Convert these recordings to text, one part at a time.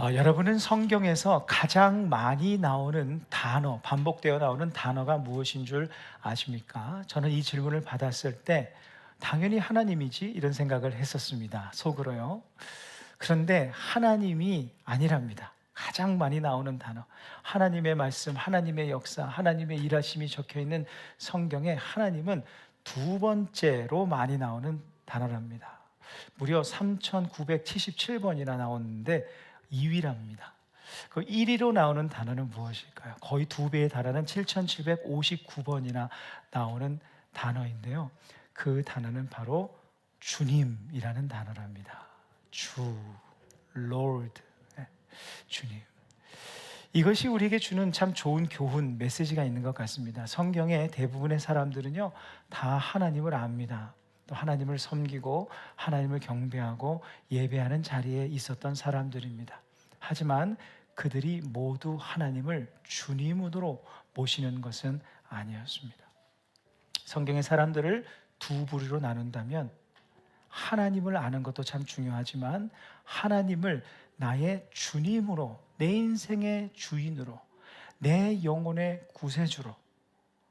여러분은 성경에서 가장 많이 나오는 단어, 반복되어 나오는 단어가 무엇인 줄 아십니까? 저는 이 질문을 받았을 때 당연히 하나님이지 이런 생각을 했었습니다. 속으로요. 그런데 하나님이 아니랍니다. 가장 많이 나오는 단어, 하나님의 말씀, 하나님의 역사, 하나님의 일하심이 적혀 있는 성경에 하나님은 두 번째로 많이 나오는 단어랍니다. 무려 3977번이나 나오는데 2위랍니다. 그 1위로 나오는 단어는 무엇일까요? 거의 두 배에 달하는 7759번이나 나오는 단어인데요. 그 단어는 바로 주님이라는 단어랍니다. 주, Lord, 주님. 이것이 우리에게 주는 참 좋은 교훈, 메시지가 있는 것 같습니다. 성경의 대부분의 사람들은요, 다 하나님을 압니다. 또 하나님을 섬기고 하나님을 경배하고 예배하는 자리에 있었던 사람들입니다. 하지만 그들이 모두 하나님을 주님으로 모시는 것은 아니었습니다. 성경의 사람들을 두 부류로 나눈다면 하나님을 아는 것도 참 중요하지만 하나님을 나의 주님으로, 내 인생의 주인으로, 내 영혼의 구세주로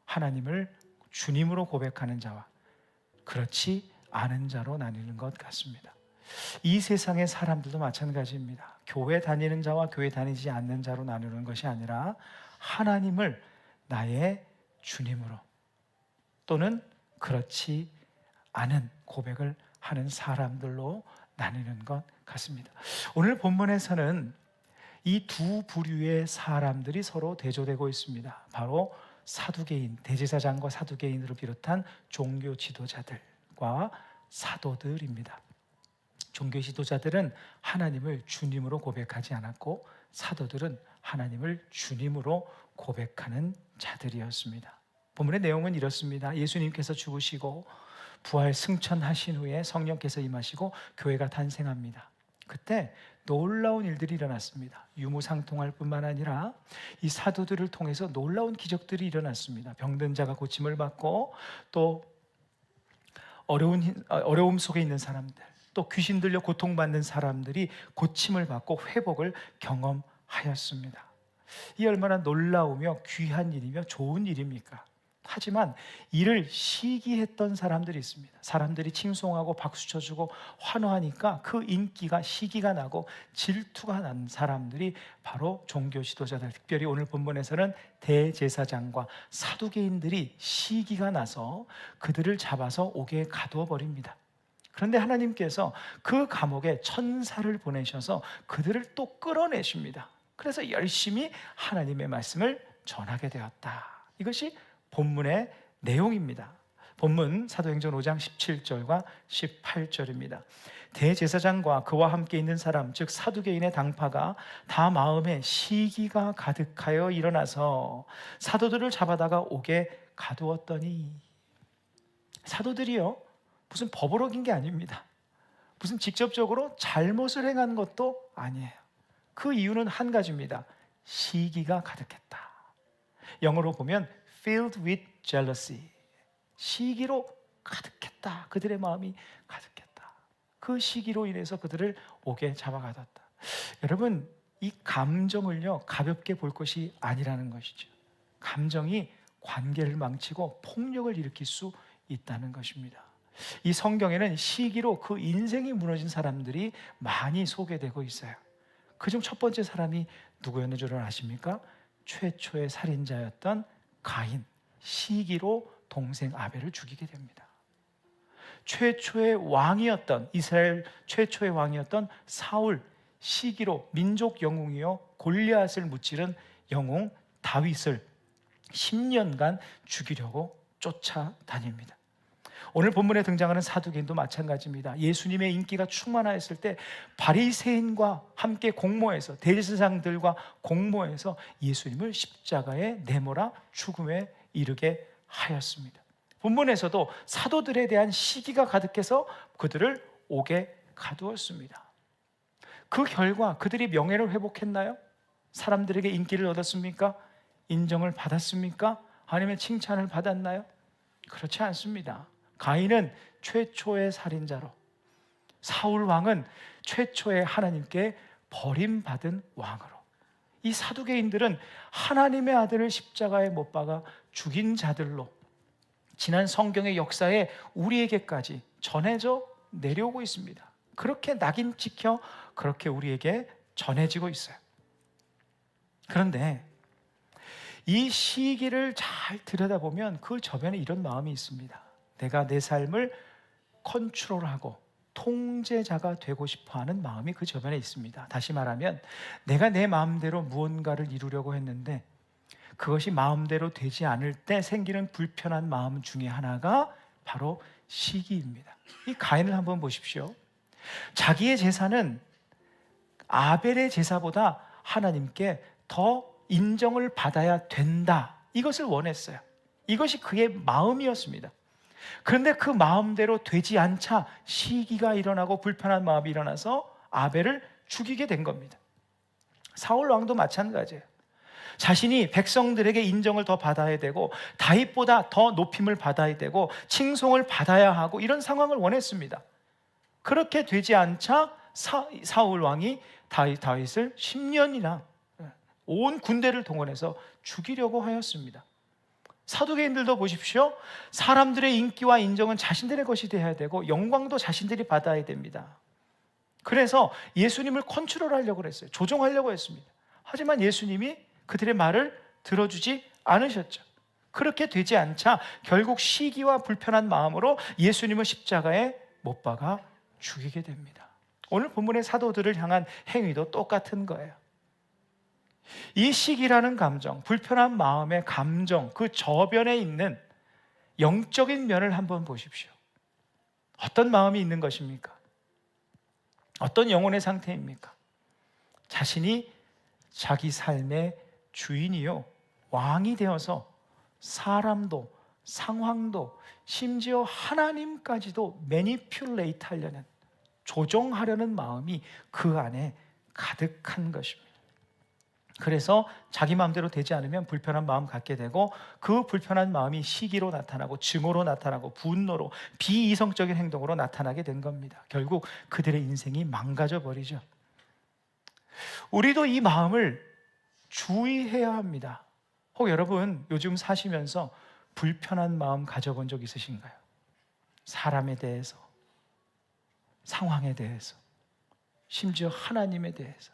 하나님을 주님으로 고백하는 자와 그렇지 않은 자로 나뉘는 것 같습니다. 이 세상의 사람들도 마찬가지입니다. 교회 다니는 자와 교회 다니지 않는 자로 나누는 것이 아니라 하나님을 나의 주님으로 또는 그렇지 않은 고백을 하는 사람들로 나누는 것 같습니다. 오늘 본문에서는 이 두 부류의 사람들이 서로 대조되고 있습니다. 바로 사두개인, 대제사장과 사두개인으로 비롯한 종교 지도자들과 사도들입니다. 종교 지도자들은 하나님을 주님으로 고백하지 않았고 사도들은 하나님을 주님으로 고백하는 자들이었습니다. 본문의 내용은 이렇습니다. 예수님께서 죽으시고 부활 승천하신 후에 성령께서 임하시고 교회가 탄생합니다. 그때 놀라운 일들이 일어났습니다. 유무상통할 뿐만 아니라 이 사도들을 통해서 놀라운 기적들이 일어났습니다. 병든 자가 고침을 받고 또 어려움 속에 있는 사람들, 또 귀신 들려 고통받는 사람들이 고침을 받고 회복을 경험하였습니다. 이 얼마나 놀라우며 귀한 일이며 좋은 일입니까? 하지만 이를 시기했던 사람들이 있습니다. 사람들이 칭송하고 박수쳐주고 환호하니까 그 인기가 시기가 나고 질투가 난 사람들이 바로 종교 지도자들, 특별히 오늘 본문에서는 대제사장과 사두개인들이 시기가 나서 그들을 잡아서 옥에 가두어 버립니다. 그런데 하나님께서 그 감옥에 천사를 보내셔서 그들을 또 끌어내십니다. 그래서 열심히 하나님의 말씀을 전하게 되었다. 이것이 본문의 내용입니다. 본문 사도행전 5장 17절과 18절입니다. 대제사장과 그와 함께 있는 사람, 즉 사두개인의 당파가 다 마음에 시기가 가득하여 일어나서 사도들을 잡아다가 옥에 가두었더니, 사도들이요 무슨 법을 어긴 게 아닙니다. 무슨 직접적으로 잘못을 행한 것도 아니에요. 그 이유는 한 가지입니다. 시기가 가득했다. 영어로 보면 filled with jealousy. 시기로 가득했다. 그들의 마음이 가득했다. 그 시기로 인해서 그들을 옥에 잡아가뒀다. 여러분, 이 감정을요 가볍게 볼 것이 아니라는 것이죠. 감정이 관계를 망치고 폭력을 일으킬 수 있다는 것입니다. 이 성경에는 시기로 그 인생이 무너진 사람들이 많이 소개되고 있어요. 그중 첫 번째 사람이 누구였는 줄 아십니까? 최초의 살인자였던 가인, 시기로 동생 아벨을 죽이게 됩니다. 최초의 왕이었던, 이스라엘 최초의 왕이었던 사울, 시기로 민족 영웅이요 골리앗을 무찌른 영웅 다윗을 10년간 죽이려고 쫓아다닙니다. 오늘 본문에 등장하는 사두개인도 마찬가지입니다. 예수님의 인기가 충만하였을 때 바리새인과 함께 공모해서, 대제사장들과 공모해서 예수님을 십자가에 내몰아 죽음에 이르게 하였습니다. 본문에서도 사도들에 대한 시기가 가득해서 그들을 옥에 가두었습니다. 그 결과 그들이 명예를 회복했나요? 사람들에게 인기를 얻었습니까? 인정을 받았습니까? 아니면 칭찬을 받았나요? 그렇지 않습니다. 가인은 최초의 살인자로, 사울 왕은 최초의 하나님께 버림받은 왕으로. 이 사두개인들은 하나님의 아들을 십자가에 못 박아 죽인 자들로 지난 성경의 역사에 우리에게까지 전해져 내려오고 있습니다. 그렇게 낙인 찍혀 그렇게 우리에게 전해지고 있어요. 그런데 이 시기를 잘 들여다보면 그 저변에 이런 마음이 있습니다. 내가 내 삶을 컨트롤하고 통제자가 되고 싶어하는 마음이 그 저변에 있습니다. 다시 말하면 내가 내 마음대로 무언가를 이루려고 했는데 그것이 마음대로 되지 않을 때 생기는 불편한 마음 중에 하나가 바로 시기입니다. 이 가인을 한번 보십시오. 자기의 제사는 아벨의 제사보다 하나님께 더 인정을 받아야 된다, 이것을 원했어요. 이것이 그의 마음이었습니다. 그런데 그 마음대로 되지 않자 시기가 일어나고 불편한 마음이 일어나서 아벨을 죽이게 된 겁니다. 사울 왕도 마찬가지예요. 자신이 백성들에게 인정을 더 받아야 되고 다윗보다 더 높임을 받아야 되고 칭송을 받아야 하고 이런 상황을 원했습니다. 그렇게 되지 않자 사울 왕이 다윗을 10년이나 온 군대를 동원해서 죽이려고 하였습니다. 사두개인들도 보십시오. 사람들의 인기와 인정은 자신들의 것이 되어야 되고 영광도 자신들이 받아야 됩니다. 그래서 예수님을 컨트롤하려고 했어요. 조종하려고 했습니다. 하지만 예수님이 그들의 말을 들어주지 않으셨죠. 그렇게 되지 않자 결국 시기와 불편한 마음으로 예수님을 십자가에 못 박아 죽이게 됩니다. 오늘 본문의 사도들을 향한 행위도 똑같은 거예요. 이 시기라는 감정, 불편한 마음의 감정, 그 저변에 있는 영적인 면을 한번 보십시오. 어떤 마음이 있는 것입니까? 어떤 영혼의 상태입니까? 자신이 자기 삶의 주인이요 왕이 되어서 사람도 상황도 심지어 하나님까지도 매니퓰레이트 하려는, 조종하려는 마음이 그 안에 가득한 것입니다. 그래서 자기 마음대로 되지 않으면 불편한 마음 갖게 되고 그 불편한 마음이 시기로 나타나고 증오로 나타나고 분노로 비이성적인 행동으로 나타나게 된 겁니다. 결국 그들의 인생이 망가져 버리죠. 우리도 이 마음을 주의해야 합니다. 혹 여러분 요즘 사시면서 불편한 마음 가져본 적 있으신가요? 사람에 대해서, 상황에 대해서, 심지어 하나님에 대해서.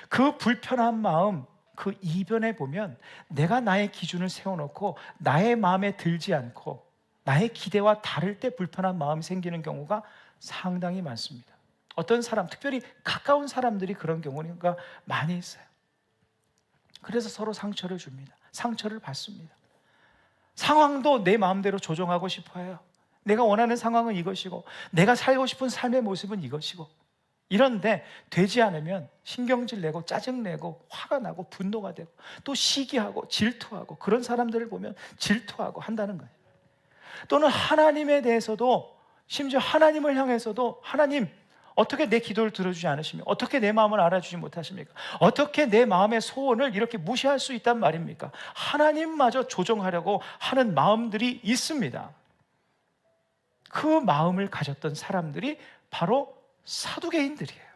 그 불편한 마음, 그 이변에 보면 내가 나의 기준을 세워놓고 나의 마음에 들지 않고 나의 기대와 다를 때 불편한 마음이 생기는 경우가 상당히 많습니다. 어떤 사람, 특별히 가까운 사람들이 그런 경우가 많이 있어요. 그래서 서로 상처를 줍니다. 상처를 받습니다. 상황도 내 마음대로 조정하고 싶어 해요. 내가 원하는 상황은 이것이고 내가 살고 싶은 삶의 모습은 이것이고, 이런데 되지 않으면 신경질 내고 짜증내고 화가 나고 분노가 되고 또 시기하고 질투하고, 그런 사람들을 보면 질투하고 한다는 거예요. 또는 하나님에 대해서도, 심지어 하나님을 향해서도 하나님 어떻게 내 기도를 들어주지 않으십니까? 어떻게 내 마음을 알아주지 못하십니까? 어떻게 내 마음의 소원을 이렇게 무시할 수 있단 말입니까? 하나님마저 조정하려고 하는 마음들이 있습니다. 그 마음을 가졌던 사람들이 바로 사두개인들이에요.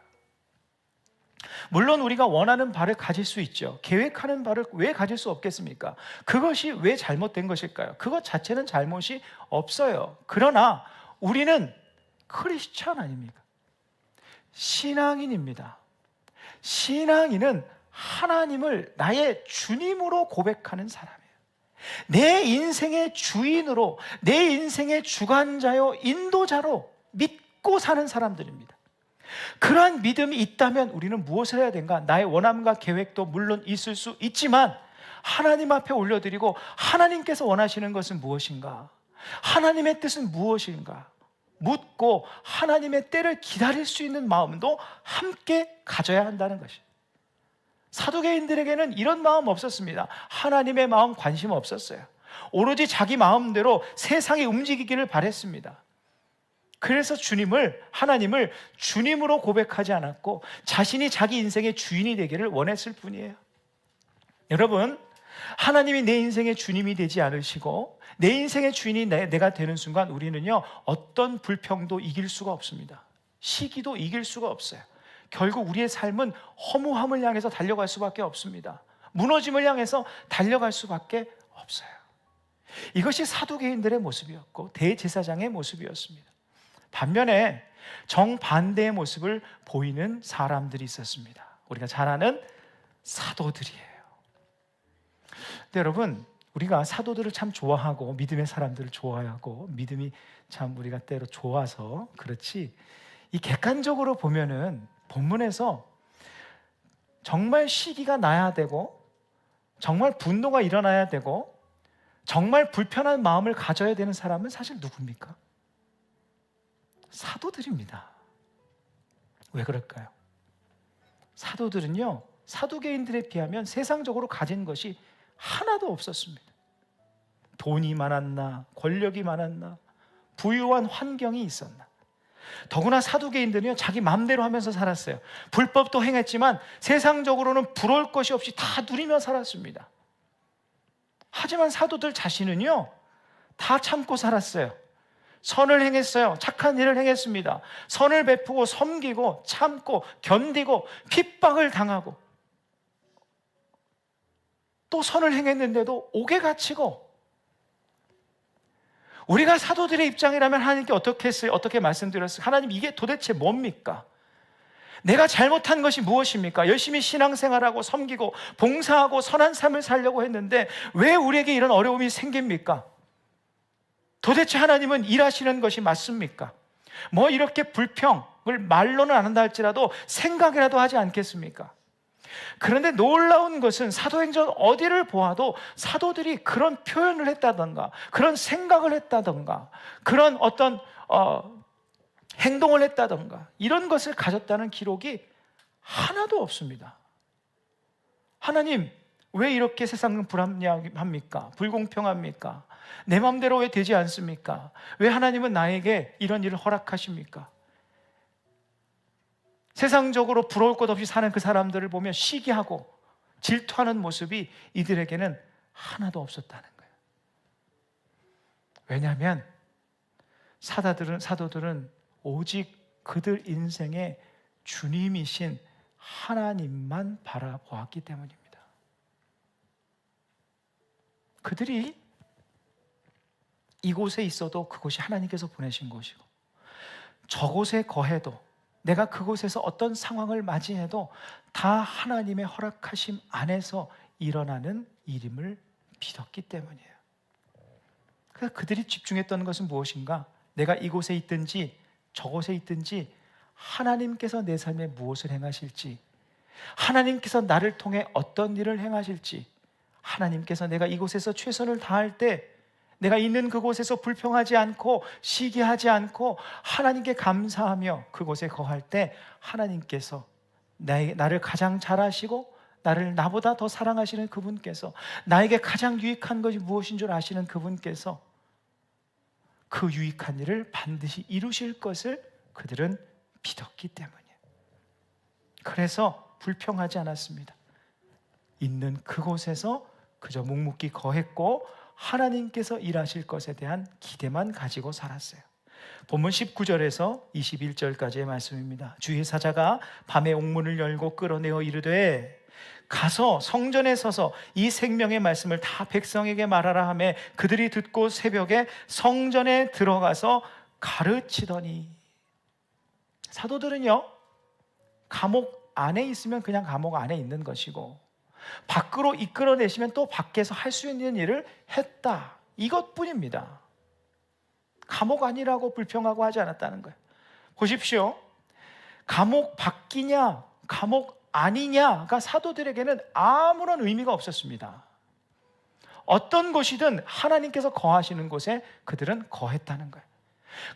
물론 우리가 원하는 바를 가질 수 있죠. 계획하는 바를 왜 가질 수 없겠습니까? 그것이 왜 잘못된 것일까요? 그것 자체는 잘못이 없어요. 그러나 우리는 크리스찬 아닙니까? 신앙인입니다. 신앙인은 하나님을 나의 주님으로 고백하는 사람이에요. 내 인생의 주인으로, 내 인생의 주관자요 인도자로 믿고 사는 사람들입니다. 그러한 믿음이 있다면 우리는 무엇을 해야 되는가? 나의 원함과 계획도 물론 있을 수 있지만 하나님 앞에 올려드리고 하나님께서 원하시는 것은 무엇인가? 하나님의 뜻은 무엇인가? 묻고 하나님의 때를 기다릴 수 있는 마음도 함께 가져야 한다는 것이. 사두개인들에게는 이런 마음 없었습니다. 하나님의 마음 관심 없었어요. 오로지 자기 마음대로 세상이 움직이기를 바랬습니다. 그래서 하나님을 주님으로 고백하지 않았고 자신이 자기 인생의 주인이 되기를 원했을 뿐이에요. 여러분, 하나님이 내 인생의 주님이 되지 않으시고 내 인생의 주인이 내가 되는 순간 우리는요, 어떤 불평도 이길 수가 없습니다. 시기도 이길 수가 없어요. 결국 우리의 삶은 허무함을 향해서 달려갈 수밖에 없습니다. 무너짐을 향해서 달려갈 수밖에 없어요. 이것이 사두개인들의 모습이었고 대제사장의 모습이었습니다. 반면에 정반대의 모습을 보이는 사람들이 있었습니다. 우리가 잘 아는 사도들이에요. 근데 여러분, 우리가 사도들을 참 좋아하고 믿음의 사람들을 좋아하고 믿음이 참 우리가 때로 좋아서 그렇지, 이 객관적으로 보면은 본문에서 정말 시기가 나야 되고 정말 분노가 일어나야 되고 정말 불편한 마음을 가져야 되는 사람은 사실 누굽니까? 사도들입니다. 왜 그럴까요? 사도들은요, 사두개인들에 비하면 세상적으로 가진 것이 하나도 없었습니다. 돈이 많았나, 권력이 많았나, 부유한 환경이 있었나. 더구나 사두개인들은요, 자기 마음대로 하면서 살았어요. 불법도 행했지만 세상적으로는 부러울 것이 없이 다 누리며 살았습니다. 하지만 사도들 자신은요, 다 참고 살았어요. 선을 행했어요. 착한 일을 행했습니다. 선을 베푸고 섬기고 참고 견디고 핍박을 당하고 또 선을 행했는데도 옥에 갇히고. 우리가 사도들의 입장이라면 하나님께 어떻게 했어요? 어떻게 말씀드렸어요? 하나님, 이게 도대체 뭡니까? 내가 잘못한 것이 무엇입니까? 열심히 신앙생활하고 섬기고 봉사하고 선한 삶을 살려고 했는데 왜 우리에게 이런 어려움이 생깁니까? 도대체 하나님은 일하시는 것이 맞습니까? 뭐 이렇게 불평을 말로는 안 한다 할지라도 생각이라도 하지 않겠습니까? 그런데 놀라운 것은 사도행전 어디를 보아도 사도들이 그런 표현을 했다던가 그런 생각을 했다던가 그런 어떤 행동을 했다던가 이런 것을 가졌다는 기록이 하나도 없습니다. 하나님, 왜 이렇게 세상은 불합리합니까? 불공평합니까? 내 마음대로 왜 되지 않습니까? 왜 하나님은 나에게 이런 일을 허락하십니까? 세상적으로 부러울 것 없이 사는 그 사람들을 보며 시기하고 질투하는 모습이 이들에게는 하나도 없었다는 거예요. 왜냐하면 사도들은 오직 그들 인생의 주님이신 하나님만 바라보았기 때문입니다. 그들이 이곳에 있어도 그곳이 하나님께서 보내신 곳이고, 저곳에 거해도 내가 그곳에서 어떤 상황을 맞이해도 다 하나님의 허락하심 안에서 일어나는 일임을 믿었기 때문이에요. 그래서 그들이 집중했던 것은 무엇인가? 내가 이곳에 있든지 저곳에 있든지 하나님께서 내 삶에 무엇을 행하실지, 하나님께서 나를 통해 어떤 일을 행하실지, 하나님께서 내가 이곳에서 최선을 다할 때 내가 있는 그곳에서 불평하지 않고 시기하지 않고 하나님께 감사하며 그곳에 거할 때 하나님께서 나를 가장 잘 아시고 나를 나보다 더 사랑하시는 그분께서, 나에게 가장 유익한 것이 무엇인 줄 아시는 그분께서 그 유익한 일을 반드시 이루실 것을 그들은 믿었기 때문이에요. 그래서 불평하지 않았습니다. 있는 그곳에서 그저 묵묵히 거했고 하나님께서 일하실 것에 대한 기대만 가지고 살았어요. 본문 19절에서 21절까지의 말씀입니다. 주의 사자가 밤에 옥문을 열고 끌어내어 이르되 가서 성전에 서서 이 생명의 말씀을 다 백성에게 말하라 하며 그들이 듣고 새벽에 성전에 들어가서 가르치더니. 사도들은요, 감옥 안에 있으면 그냥 감옥 안에 있는 것이고 밖으로 이끌어내시면 또 밖에서 할 수 있는 일을 했다, 이것뿐입니다. 감옥 아니라고 불평하고 하지 않았다는 거예요. 보십시오, 감옥 밖이냐 감옥 아니냐가 사도들에게는 아무런 의미가 없었습니다. 어떤 곳이든 하나님께서 거하시는 곳에 그들은 거했다는 거예요.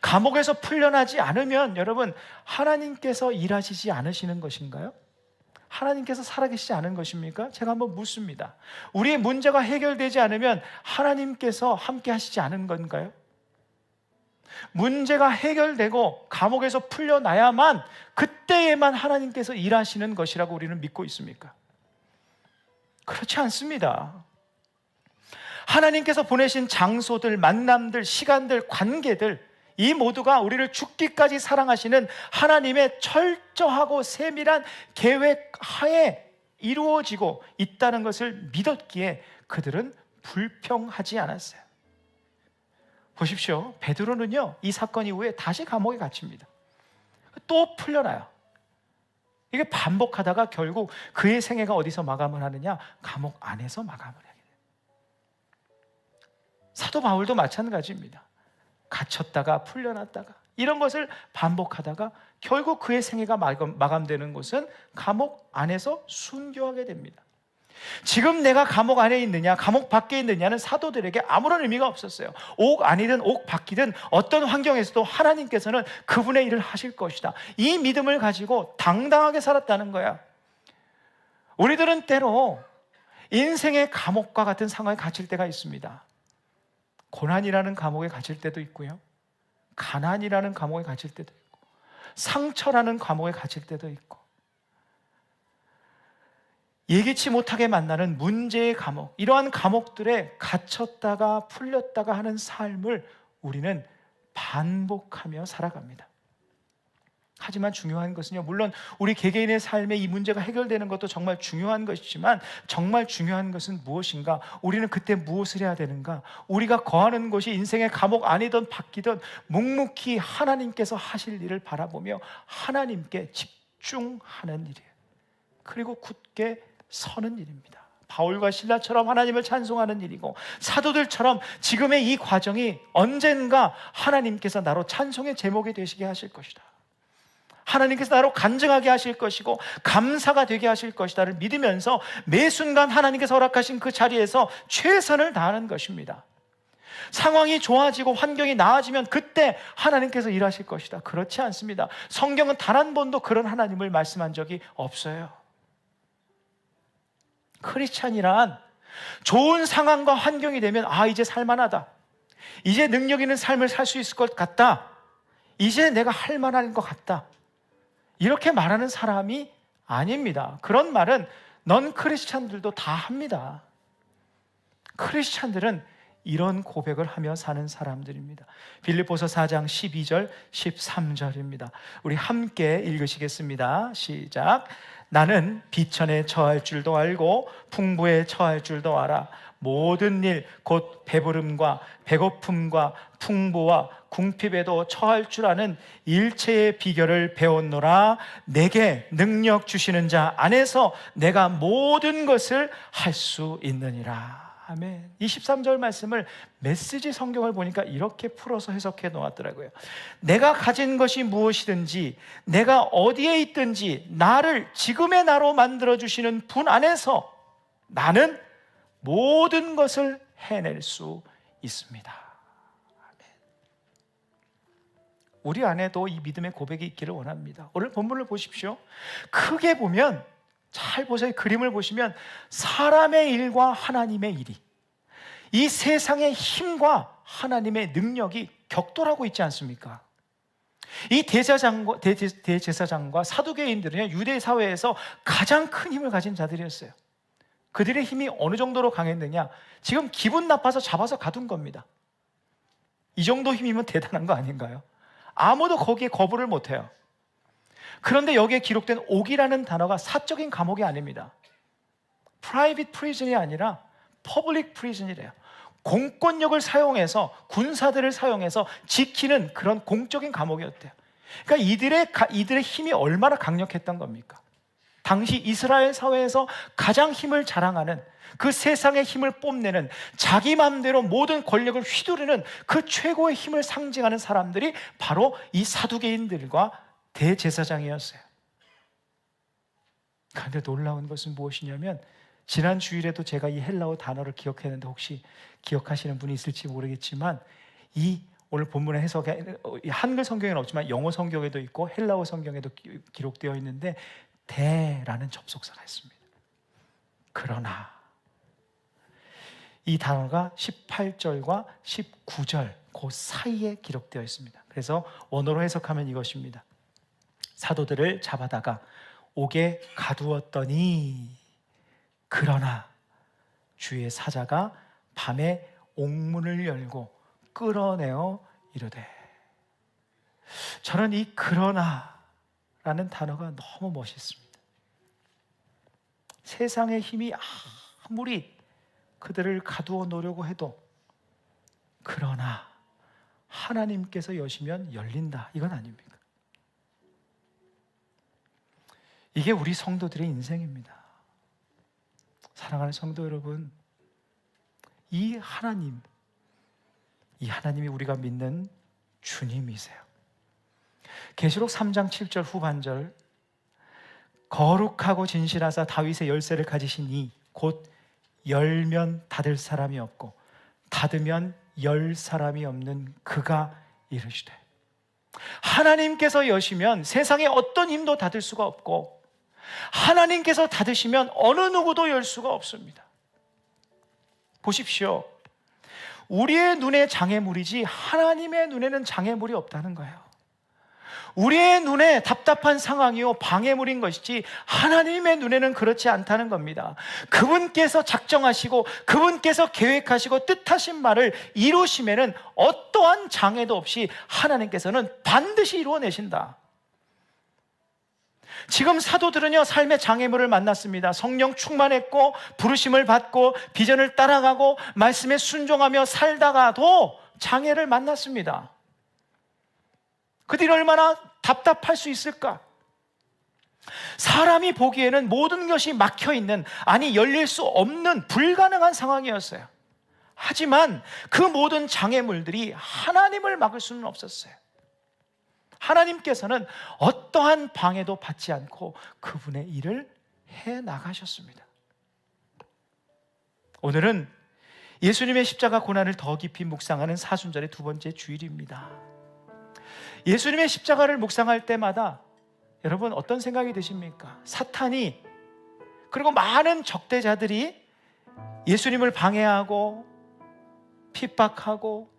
감옥에서 풀려나지 않으면 여러분, 하나님께서 일하시지 않으시는 것인가요? 하나님께서 살아계시지 않은 것입니까? 제가 한번 묻습니다. 우리의 문제가 해결되지 않으면 하나님께서 함께 하시지 않은 건가요? 문제가 해결되고 감옥에서 풀려나야만 그때에만 하나님께서 일하시는 것이라고 우리는 믿고 있습니까? 그렇지 않습니다. 하나님께서 보내신 장소들, 만남들, 시간들, 관계들, 이 모두가 우리를 죽기까지 사랑하시는 하나님의 철저하고 세밀한 계획 하에 이루어지고 있다는 것을 믿었기에 그들은 불평하지 않았어요. 보십시오. 베드로는요, 이 사건 이후에 다시 감옥에 갇힙니다. 또 풀려나요. 이게 반복하다가 결국 그의 생애가 어디서 마감을 하느냐? 감옥 안에서 마감을 하게 돼요. 사도 바울도 마찬가지입니다. 갇혔다가 풀려났다가 이런 것을 반복하다가 결국 그의 생애가 마감되는 곳은 감옥 안에서 순교하게 됩니다. 지금 내가 감옥 안에 있느냐 감옥 밖에 있느냐는 사도들에게 아무런 의미가 없었어요. 옥 안이든 옥 밖이든 어떤 환경에서도 하나님께서는 그분의 일을 하실 것이다, 이 믿음을 가지고 당당하게 살았다는 거야. 우리들은 때로 인생의 감옥과 같은 상황에 갇힐 때가 있습니다. 고난이라는 감옥에 갇힐 때도 있고요, 가난이라는 감옥에 갇힐 때도 있고, 상처라는 감옥에 갇힐 때도 있고, 예기치 못하게 만나는 문제의 감옥, 이러한 감옥들에 갇혔다가 풀렸다가 하는 삶을 우리는 반복하며 살아갑니다. 하지만 중요한 것은요, 물론 우리 개개인의 삶에 이 문제가 해결되는 것도 정말 중요한 것이지만 정말 중요한 것은 무엇인가? 우리는 그때 무엇을 해야 되는가? 우리가 거하는 곳이 인생의 감옥 아니든 밖이든 묵묵히 하나님께서 하실 일을 바라보며 하나님께 집중하는 일이에요. 그리고 굳게 서는 일입니다. 바울과 실라처럼 하나님을 찬송하는 일이고, 사도들처럼 지금의 이 과정이 언젠가 하나님께서 나로 찬송의 제목이 되시게 하실 것이다, 하나님께서 나로 간증하게 하실 것이고 감사가 되게 하실 것이다를 믿으면서 매 순간 하나님께서 허락하신 그 자리에서 최선을 다하는 것입니다. 상황이 좋아지고 환경이 나아지면 그때 하나님께서 일하실 것이다, 그렇지 않습니다. 성경은 단 한 번도 그런 하나님을 말씀한 적이 없어요. 크리스찬이란 좋은 상황과 환경이 되면 이제 살만하다, 이제 능력 있는 삶을 살 수 있을 것 같다, 이제 내가 할 만한 것 같다, 이렇게 말하는 사람이 아닙니다. 그런 말은 넌 크리스찬들도 다 합니다. 크리스찬들은 이런 고백을 하며 사는 사람들입니다. 빌립보서 4장 12절 13절입니다. 우리 함께 읽으시겠습니다. 시작. 나는 비천에 처할 줄도 알고 풍부에 처할 줄도 알아. 모든 일 곧 배부름과 배고픔과 풍부와 궁핍에도 처할 줄 아는 일체의 비결을 배웠노라. 내게 능력 주시는 자 안에서 내가 모든 것을 할 수 있느니라. 아멘. 23절 말씀을 메시지 성경을 보니까 이렇게 풀어서 해석해 놓았더라고요. 내가 가진 것이 무엇이든지 내가 어디에 있든지 나를 지금의 나로 만들어주시는 분 안에서 나는 모든 것을 해낼 수 있습니다. 아멘. 우리 안에도 이 믿음의 고백이 있기를 원합니다. 오늘 본문을 보십시오. 크게 보면, 잘 보세요. 그림을 보시면 사람의 일과 하나님의 일이, 이 세상의 힘과 하나님의 능력이 격돌하고 있지 않습니까? 이 대제사장과 사두개인들은 유대 사회에서 가장 큰 힘을 가진 자들이었어요. 그들의 힘이 어느 정도로 강했느냐? 지금 기분 나빠서 잡아서 가둔 겁니다. 이 정도 힘이면 대단한 거 아닌가요? 아무도 거기에 거부를 못해요. 그런데 여기에 기록된 옥이라는 단어가 사적인 감옥이 아닙니다. 프라이빗 프리즌이 아니라 퍼블릭 프리즌이래요. 공권력을 사용해서, 군사들을 사용해서 지키는 그런 공적인 감옥이었대요. 그러니까 이들의 힘이 얼마나 강력했던 겁니까? 당시 이스라엘 사회에서 가장 힘을 자랑하는, 그 세상의 힘을 뽐내는, 자기 마음대로 모든 권력을 휘두르는 그 최고의 힘을 상징하는 사람들이 바로 이 사두개인들과 대제사장이었어요. 그런데 놀라운 것은 무엇이냐면, 지난 주일에도 제가 이 헬라어 단어를 기억했는데 혹시 기억하시는 분이 있을지 모르겠지만, 이 오늘 본문의 해석에 한글 성경에는 없지만 영어 성경에도 있고 헬라어 성경에도 기록되어 있는데 대라는 접속사가 있습니다. 그러나 이 단어가 18절과 19절 그 사이에 기록되어 있습니다. 그래서 원어로 해석하면 이것입니다. 사도들을 잡아다가 옥에 가두었더니 그러나 주의 사자가 밤에 옥문을 열고 끌어내어 이르되. 저는 이 그러나라는 단어가 너무 멋있습니다. 세상의 힘이 아무리 그들을 가두어 놓으려고 해도 그러나 하나님께서 여시면 열린다, 이건 아닙니까? 이게 우리 성도들의 인생입니다. 사랑하는 성도 여러분, 이 하나님이 우리가 믿는 주님이세요. 계시록 3장 7절 후반절, 거룩하고 진실하사 다윗의 열쇠를 가지신 이 곧 열면 닫을 사람이 없고 닫으면 열 사람이 없는 그가 이르시되, 하나님께서 여시면 세상에 어떤 힘도 닫을 수가 없고 하나님께서 닫으시면 어느 누구도 열 수가 없습니다. 보십시오. 우리의 눈에 장애물이지 하나님의 눈에는 장애물이 없다는 거예요. 우리의 눈에 답답한 상황이요 방해물인 것이지 하나님의 눈에는 그렇지 않다는 겁니다. 그분께서 작정하시고 그분께서 계획하시고 뜻하신 말을 이루시면은 어떠한 장애도 없이 하나님께서는 반드시 이루어내신다. 지금 사도들은요, 삶의 장애물을 만났습니다. 성령 충만했고 부르심을 받고 비전을 따라가고 말씀에 순종하며 살다가도 장애를 만났습니다. 그들이 얼마나 답답할 수 있을까? 사람이 보기에는 모든 것이 막혀있는, 아니 열릴 수 없는 불가능한 상황이었어요. 하지만 그 모든 장애물들이 하나님을 막을 수는 없었어요. 하나님께서는 어떠한 방해도 받지 않고 그분의 일을 해나가셨습니다. 오늘은 예수님의 십자가 고난을 더 깊이 묵상하는 사순절의 두 번째 주일입니다. 예수님의 십자가를 묵상할 때마다 여러분 어떤 생각이 드십니까? 사탄이, 그리고 많은 적대자들이 예수님을 방해하고 핍박하고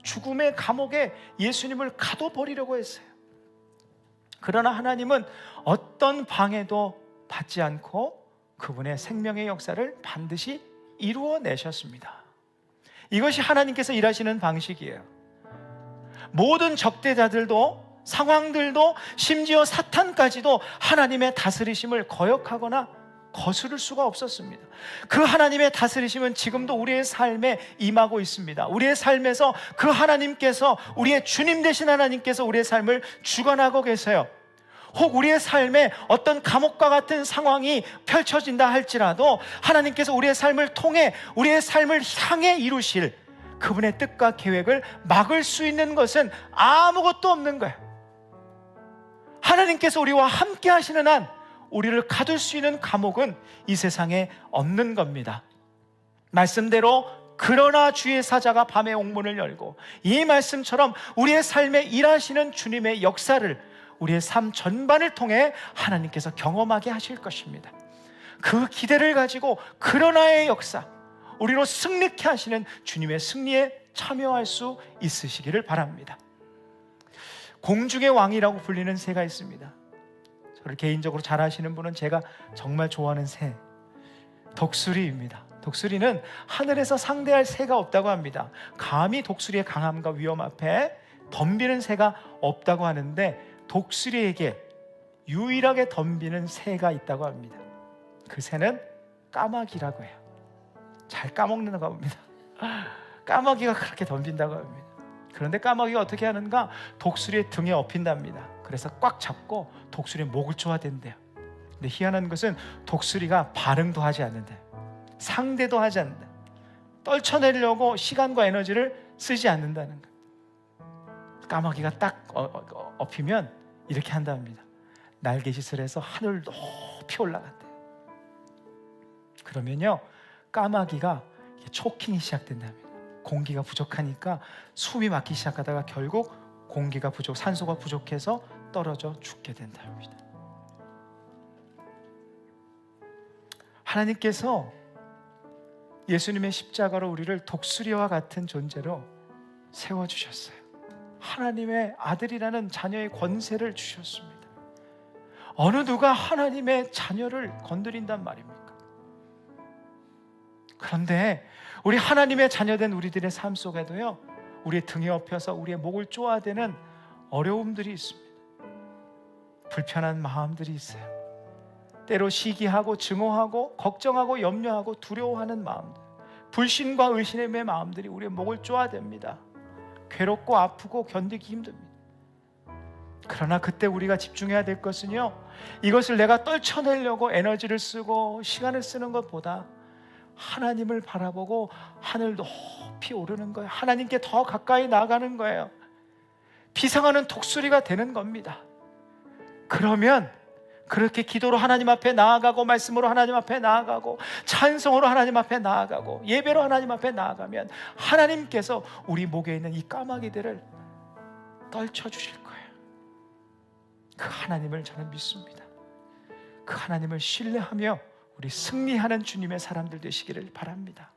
죽음의 감옥에 예수님을 가둬버리려고 했어요. 그러나 하나님은 어떤 방해도 받지 않고 그분의 생명의 역사를 반드시 이루어내셨습니다. 이것이 하나님께서 일하시는 방식이에요. 모든 적대자들도, 상황들도, 심지어 사탄까지도 하나님의 다스리심을 거역하거나 거스를 수가 없었습니다. 그 하나님의 다스리심은 지금도 우리의 삶에 임하고 있습니다. 우리의 삶에서 그 하나님께서, 우리의 주님 되신 하나님께서 우리의 삶을 주관하고 계세요. 혹 우리의 삶에 어떤 감옥과 같은 상황이 펼쳐진다 할지라도 하나님께서 우리의 삶을 통해 우리의 삶을 향해 이루실 그분의 뜻과 계획을 막을 수 있는 것은 아무것도 없는 거예요. 하나님께서 우리와 함께 하시는 한 우리를 가둘 수 있는 감옥은 이 세상에 없는 겁니다. 말씀대로 그러나 주의 사자가 밤에 옥문을 열고, 이 말씀처럼 우리의 삶에 일하시는 주님의 역사를 우리의 삶 전반을 통해 하나님께서 경험하게 하실 것입니다. 그 기대를 가지고 그러나의 역사, 우리로 승리케 하시는 주님의 승리에 참여할 수 있으시기를 바랍니다. 공중의 왕이라고 불리는 새가 있습니다. 저를 개인적으로 잘 아시는 분은 제가 정말 좋아하는 새, 독수리입니다. 독수리는 하늘에서 상대할 새가 없다고 합니다. 감히 독수리의 강함과 위험 앞에 덤비는 새가 없다고 하는데, 독수리에게 유일하게 덤비는 새가 있다고 합니다. 그 새는 까마귀라고 해요. 잘 까먹는다고 합니다. 까마귀가 그렇게 덤빈다고 합니다. 그런데 까마귀가 어떻게 하는가? 독수리의 등에 엎인답니다. 그래서 꽉 잡고 독수리의 목을 쪼아댄대요. 근데 희한한 것은 독수리가 반응도 하지 않는데, 상대도 하지 않는다. 떨쳐내려고 시간과 에너지를 쓰지 않는다는 거예요. 까마귀가 딱 엎이면 이렇게 한답니다. 날개짓을 해서 하늘 높이 올라간대요. 그러면요, 까마귀가 초킹이 시작된답니다. 공기가 부족하니까 숨이 막히기 시작하다가 결국 공기가 부족, 산소가 부족해서 떨어져 죽게 된답니다. 하나님께서 예수님의 십자가로 우리를 독수리와 같은 존재로 세워주셨어요. 하나님의 아들이라는 자녀의 권세를 주셨습니다. 어느 누가 하나님의 자녀를 건드린단 말입니까? 그런데 우리 하나님의 자녀된 우리들의 삶 속에도요, 우리의 등에 엎여서 우리의 목을 쪼아대는 어려움들이 있습니다. 불편한 마음들이 있어요. 때로 시기하고 증오하고 걱정하고 염려하고 두려워하는 마음들, 불신과 의심의 마음들이 우리의 목을 쪼아댑니다. 괴롭고 아프고 견디기 힘듭니다. 그러나 그때 우리가 집중해야 될 것은요, 이것을 내가 떨쳐내려고 에너지를 쓰고 시간을 쓰는 것보다 하나님을 바라보고 하늘 높이 오르는 거예요. 하나님께 더 가까이 나아가는 거예요. 비상하는 독수리가 되는 겁니다. 그러면 그렇게 기도로 하나님 앞에 나아가고 말씀으로 하나님 앞에 나아가고 찬송으로 하나님 앞에 나아가고 예배로 하나님 앞에 나아가면 하나님께서 우리 목에 있는 이 까마귀들을 떨쳐주실 거예요. 그 하나님을 저는 믿습니다. 그 하나님을 신뢰하며 우리 승리하는 주님의 사람들 되시기를 바랍니다.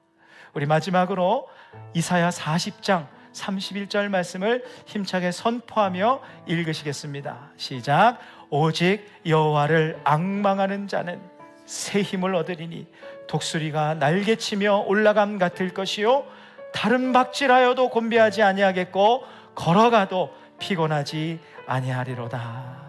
우리 마지막으로 이사야 40장 31절 말씀을 힘차게 선포하며 읽으시겠습니다. 시작. 오직 여호와를 앙망하는 자는 새 힘을 얻으리니 독수리가 날개치며 올라감 같을 것이요 다른 박질하여도 곤비하지 아니하겠고 걸어가도 피곤하지 아니하리로다.